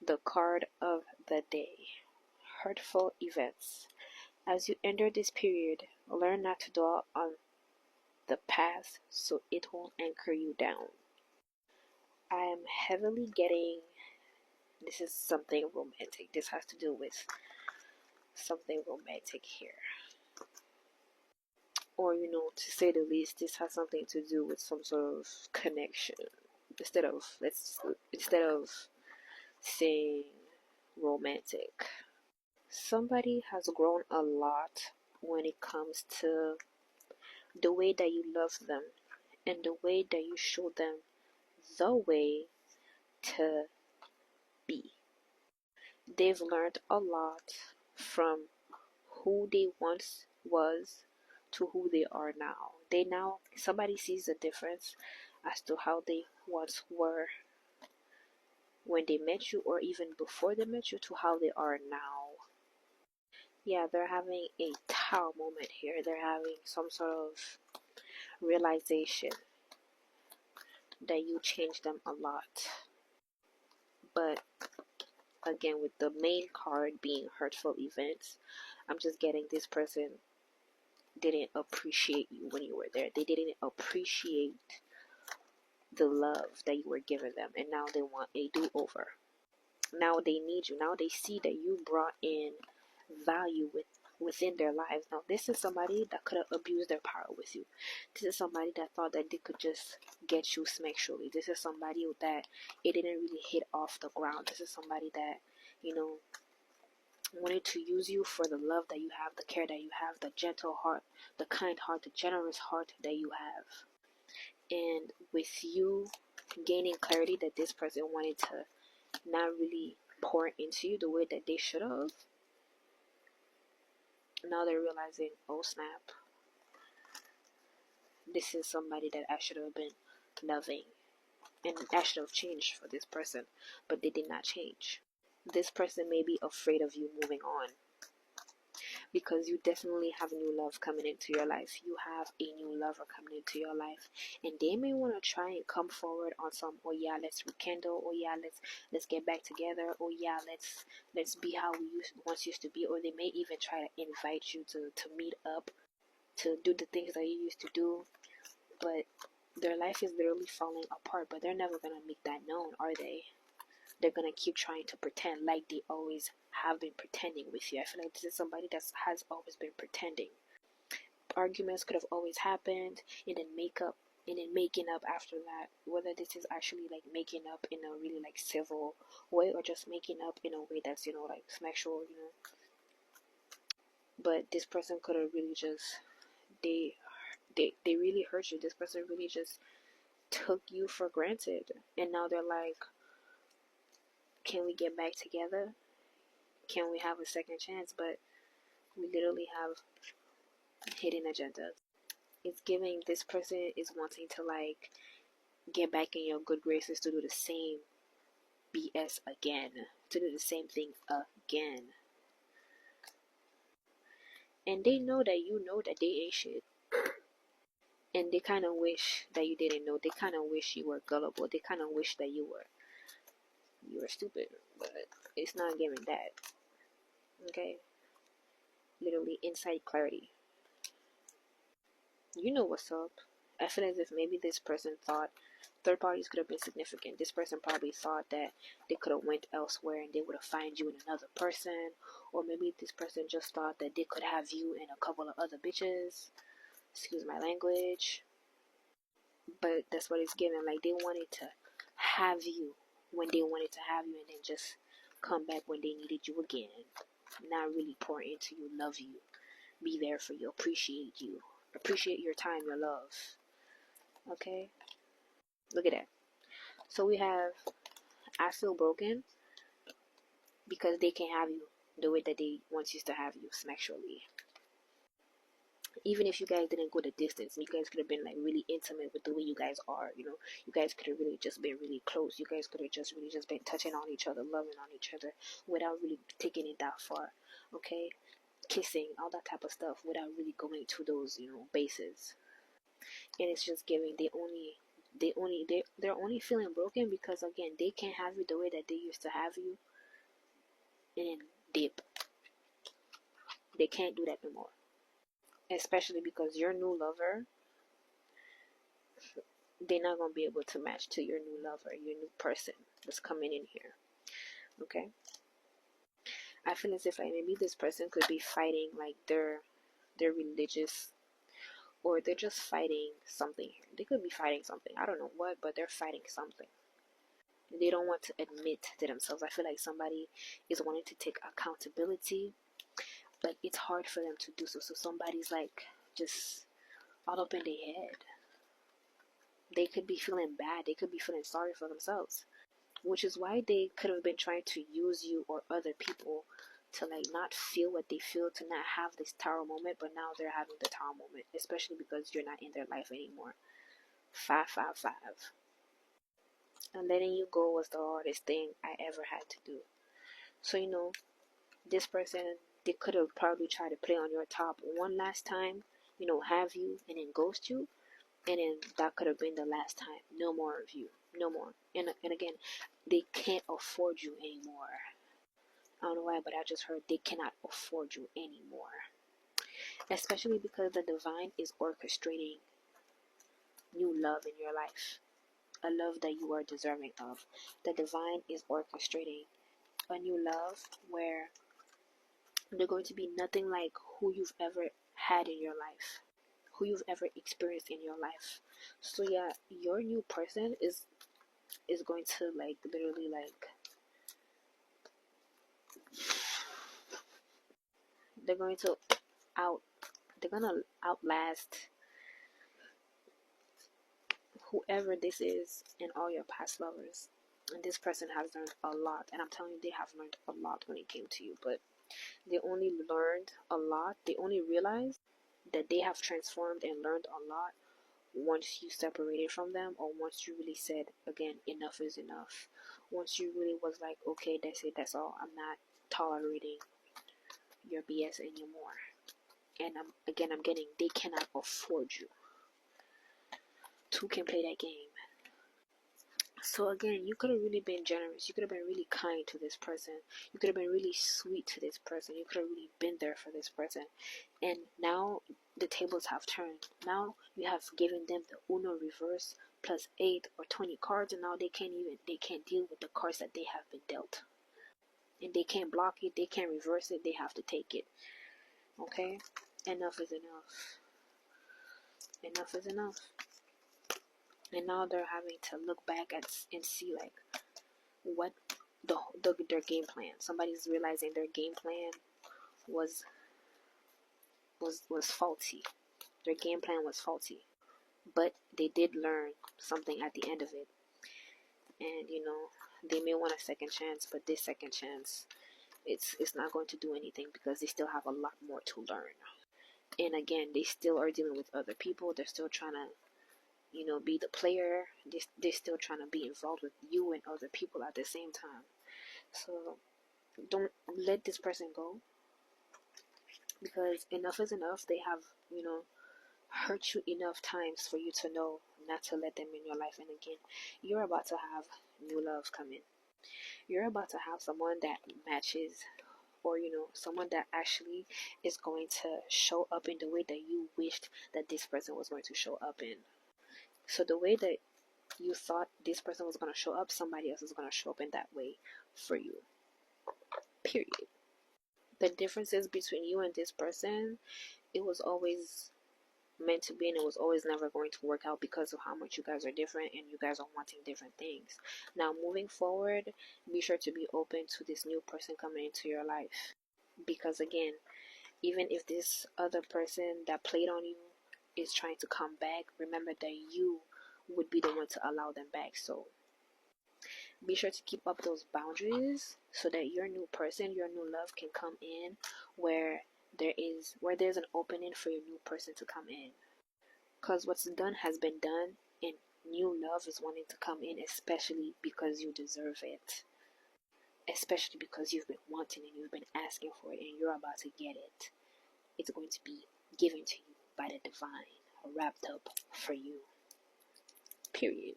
The card of the day. Hurtful events. As you enter this period, learn not to dwell on the past so it won't anchor you down. I am heavily getting, this is something romantic. This has to do with something romantic here. Or, to say the least, this has something to do with some sort of connection. Instead of saying romantic. Somebody has grown a lot when it comes to the way that you love them and the way that you show them the way to be. They've learned a lot from who they once was to who they are now. Somebody sees the difference as to how they once were when they met you, or even before they met you, to how they are now. Yeah, they're having a Tao moment here. They're having some sort of realization that you changed them a lot. But again, with the main card being hurtful events, I'm just getting this person didn't appreciate you when you were there. They didn't appreciate the love that you were giving them, and now they want a do-over. Now they need you. Now they see that you brought in value within their lives. Now this is somebody that could have abused their power with you. This is somebody that thought that they could just get you sexually. This is somebody that it didn't really hit off the ground. This is somebody that wanted to use you for the love that you have, the care that you have, the gentle heart, the kind heart, the generous heart that you have. And with you gaining clarity that this person wanted to not really pour into you the way that they should have, now they're realizing, oh snap, this is somebody that I should have been loving, and I should have changed for this person, but they did not change. This person may be afraid of you moving on, because you definitely have new love coming into your life. You have a new lover coming into your life, and they may want to try and come forward on some, oh yeah, let's rekindle, oh yeah, let's get back together, oh yeah, let's be how we once used to be. Or they may even try to invite you to meet up, to do the things that you used to do. But their life is literally falling apart, but they're never gonna make that known, are they? They're gonna keep trying to pretend like they always have been pretending with you. I feel like this is somebody that has always been pretending. Arguments could have always happened, and then making up after that. Whether this is actually like making up in a really like civil way, or just making up in a way that's like sexual, But this person could have really just they really hurt you. This person really just took you for granted, and now they're like, can we get back together? Can we have a second chance? But we literally have hidden agendas. It's giving this person is wanting to like get back in your good graces to do the same BS again, to do the same thing again. And they know that you know that they ain't shit. And they kind of wish that you didn't know. They kind of wish you were gullible. They kind of wish that you were stupid. But it's not giving that. Okay? Literally inside clarity. You know what's up. I feel as if maybe this person thought third parties could have been significant. This person probably thought that they could have went elsewhere and they would have found you in another person. Or maybe this person just thought that they could have you and a couple of other bitches. Excuse my language. But that's what it's giving. Like they wanted to have you when they wanted to have you, and then just come back when they needed you again. Not really pour into you, love you, be there for you, appreciate you. Appreciate your time, your love. Okay? Look at that. So we have, I feel broken because they can't have you the way that they once used to have you sexually. Even if you guys didn't go the distance, you guys could have been like really intimate with the way you guys are, you guys could have really just been really close. You guys could have just really just been touching on each other, loving on each other without really taking it that far. Okay? Kissing, all that type of stuff without really going to those, bases. And it's just giving, they only they're only feeling broken because again they can't have you the way that they used to have you, and then dip. They can't do that no more. Especially because your new lover, they're not gonna be able to match to your new lover, your new person that's coming in here. Okay? I feel as if like maybe this person could be fighting like their religious, or they're just fighting something here. They could be fighting something. I don't know what, but they're fighting something. They don't want to admit to themselves. I feel like somebody is wanting to take accountability, but it's hard for them to do so. So somebody's like just all up in their head. They could be feeling bad. They could be feeling sorry for themselves, which is why they could have been trying to use you or other people to like not feel what they feel, to not have this tower moment, but now they're having the tower moment, especially because you're not in their life anymore. 555. And letting you go was the hardest thing I ever had to do. So this person, they could have probably tried to play on your top one last time, have you and then ghost you, and then that could have been the last time. No more of you, no more. And again, they can't afford you anymore. I don't know why, but I just heard they cannot afford you anymore. Especially because the divine is orchestrating new love in your life, a love that you are deserving of. The divine is orchestrating a new love where they're going to be nothing like who you've ever had in your life, who you've ever experienced in your life. So yeah, your new person is going to like literally like, they're going to out they're gonna outlast whoever this is and all your past lovers. And this person has learned a lot, and I'm telling you, they have learned a lot when it came to you. But they only learned a lot, they only realized that they have transformed and learned a lot once you separated from them, or once you really said, again, enough is enough. Once you really was like, okay, that's it, that's all, I'm not tolerating your BS anymore. And I'm getting, they cannot afford you. Two can play that game. So again, you could have really been generous. You could have been really kind to this person. You could have been really sweet to this person. You could have really been there for this person. And now the tables have turned. Now you have given them the Uno reverse plus 8 or 20 cards, and now they can't deal with the cards that they have been dealt. And they can't block it, they can't reverse it, they have to take it. Okay? Enough is enough. Enough is enough. And now they're having to look back at and see like what their game plan. Somebody's realizing their game plan was faulty. Their game plan was faulty, but they did learn something at the end of it. And they may want a second chance, but this second chance, it's not going to do anything because they still have a lot more to learn. And again, they still are dealing with other people. They're still trying to be the player. They're still trying to be involved with you and other people at the same time. So don't let this person go, because enough is enough. They have hurt you enough times for you to know not to let them in your life. And again, you're about to have new love come in. You're about to have someone that matches, or someone that actually is going to show up in the way that you wished that this person was going to show up in. So the way that you thought this person was going to show up, somebody else is going to show up in that way for you. Period. The differences between you and this person, it was always meant to be, and it was always never going to work out because of how much you guys are different and you guys are wanting different things. Now, moving forward, be sure to be open to this new person coming into your life. Because again, even if this other person that played on you is trying to come back, remember that you would be the one to allow them back. So be sure to keep up those boundaries so that your new person, your new love can come in where there's an opening for your new person to come in. Because what's done has been done, and new love is wanting to come in, especially because you deserve it. Especially because you've been wanting and you've been asking for it, and you're about to get it. It's going to be given to you by the divine, wrapped up for you. Period.